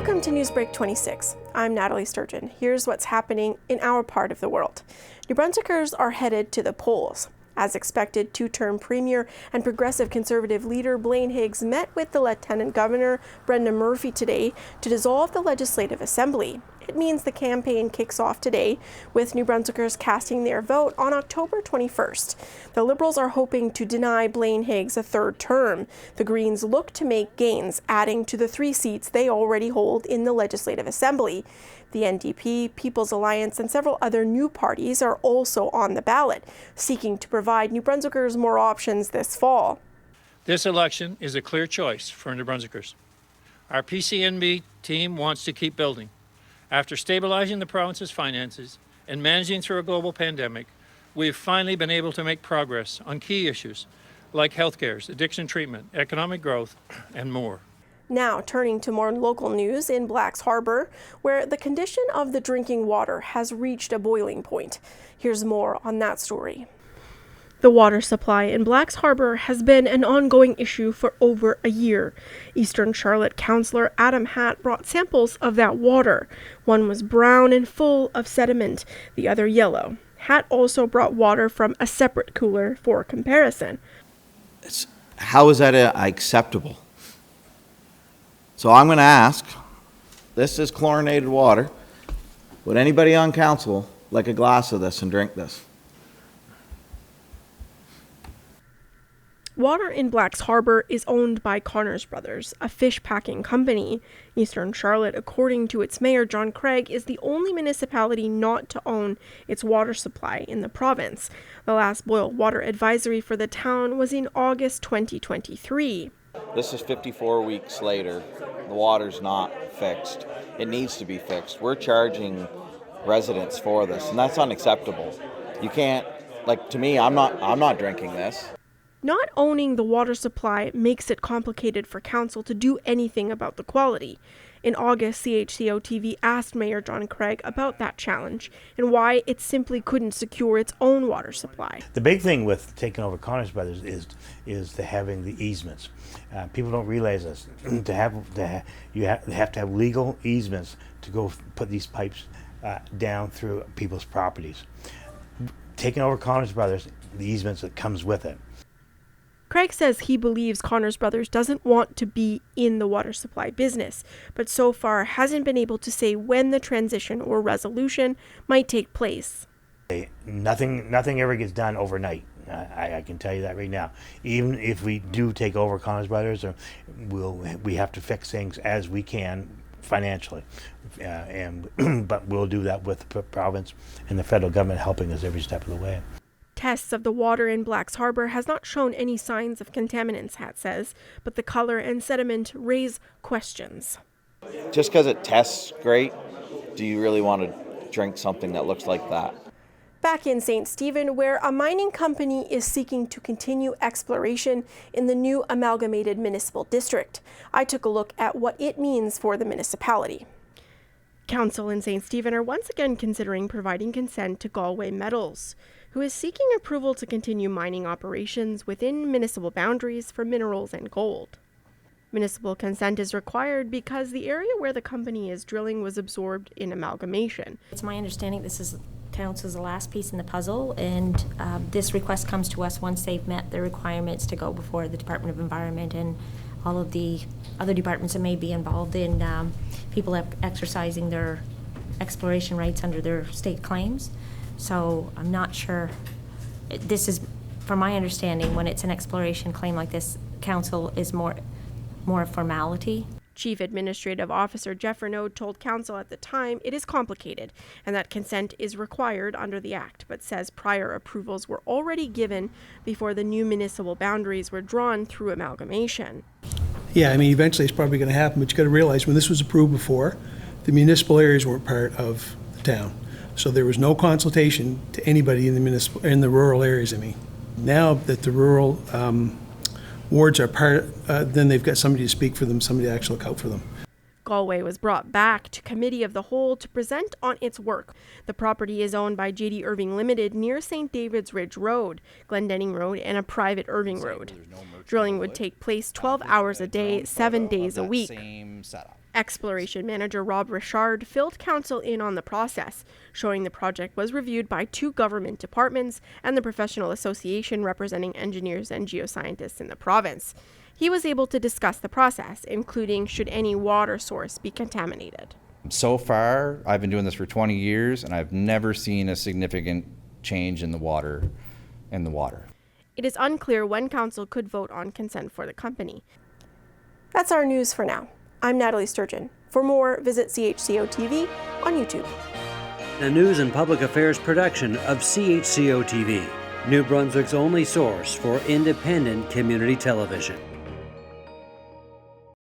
Welcome to NewsBreak26. I'm Nathalie Sturgeon. Here's what's happening in our part of the world. New Brunswickers are headed to the polls. As expected, two-term Premier and Progressive Conservative leader Blaine Higgs met with the Lieutenant Governor Brendan Murphy today to dissolve the Legislative Assembly. It means the campaign kicks off today, with New Brunswickers casting their vote on October 21st. The Liberals are hoping to deny Blaine Higgs a third term. The Greens look to make gains, adding to the 3 seats they already hold in the Legislative Assembly. The NDP, People's Alliance, and several other new parties are also on the ballot, seeking to provide New Brunswickers more options this fall. This election is a clear choice for New Brunswickers. Our PCNB team wants to keep building. After stabilizing the province's finances and managing through a global pandemic, we've finally been able to make progress on key issues like healthcare, addiction treatment, economic growth, and more. Now, turning to more local news in Blacks Harbour, where the condition of the drinking water has reached a boiling point. Here's more on that story. The water supply in Blacks Harbour has been an ongoing issue for over a year. Eastern Charlotte councillor Adam Hatt brought samples of that water. One was brown and full of sediment, the other yellow. Hatt also brought water from a separate cooler for comparison. How is that acceptable? So I'm going to ask, this is chlorinated water. Would anybody on council like a glass of this and drink this? Water in Blacks Harbour is owned by Connors Brothers, a fish packing company. Eastern Charlotte, according to its mayor, John Craig, is the only municipality not to own its water supply in the province. The last boil water advisory for the town was in August 2023. This is 54 weeks later. The water's not fixed. It needs to be fixed. We're charging residents for this, and that's unacceptable. You can't, to me, I'm not drinking this. Not owning the water supply makes it complicated for council to do anything about the quality. In August, CHCO-TV asked Mayor John Craig about that challenge and why it simply couldn't secure its own water supply. The big thing with taking over Connors Brothers is the having the easements. People don't realize this. You have to have legal easements to go put these pipes down through people's properties. Taking over Connors Brothers, the easements that comes with it. Craig says he believes Connors Brothers doesn't want to be in the water supply business, but so far hasn't been able to say when the transition or resolution might take place. Nothing ever gets done overnight. I can tell you that right now. Even if we do take over Connors Brothers, we have to fix things as we can financially, but we'll do that with the province and the federal government helping us every step of the way. Tests of the water in Blacks Harbour has not shown any signs of contaminants, Hatt says, but the color and sediment raise questions. Just because it tests great, do you really want to drink something that looks like that? Back in St. Stephen, where a mining company is seeking to continue exploration in the new amalgamated municipal district, I took a look at what it means for the municipality. Council in St. Stephen are once again considering providing consent to Galway Metals, who is seeking approval to continue mining operations within municipal boundaries for minerals and gold. Municipal consent is required because the area where the company is drilling was absorbed in amalgamation. It's my understanding this counts as the last piece in the puzzle, and this request comes to us once they've met the requirements to go before the Department of Environment and all of the other departments that may be involved in people exercising their exploration rights under their state claims. So I'm not sure. This is, from my understanding, when it's an exploration claim like this, council is more a formality. Chief Administrative Officer Jeff Renaud told council at the time it is complicated and that consent is required under the Act, but says prior approvals were already given before the new municipal boundaries were drawn through amalgamation. Yeah, eventually it's probably going to happen, but you got to realize when this was approved before, the municipal areas weren't part of the town. So there was no consultation to anybody in the rural areas. Now that the rural wards are part, then they've got somebody to speak for them, somebody to actually look out for them. Galway was brought back to Committee of the Whole to present on its work. The property is owned by J.D. Irving Limited near St. David's Ridge Road, Glendenning Road, and a private Irving Road. Drilling would take place 12 hours a day, 7 days a week. Same setup. Exploration Manager Rob Richard filled council in on the process, showing the project was reviewed by 2 government departments and the professional association representing engineers and geoscientists in the province. He was able to discuss the process, including should any water source be contaminated. So far, I've been doing this for 20 years, and I've never seen a significant change in the water. It is unclear when council could vote on consent for the company. That's our news for now. I'm Nathalie Sturgeon. For more, visit CHCO-TV on YouTube. A news and public affairs production of CHCO-TV, New Brunswick's only source for independent community television.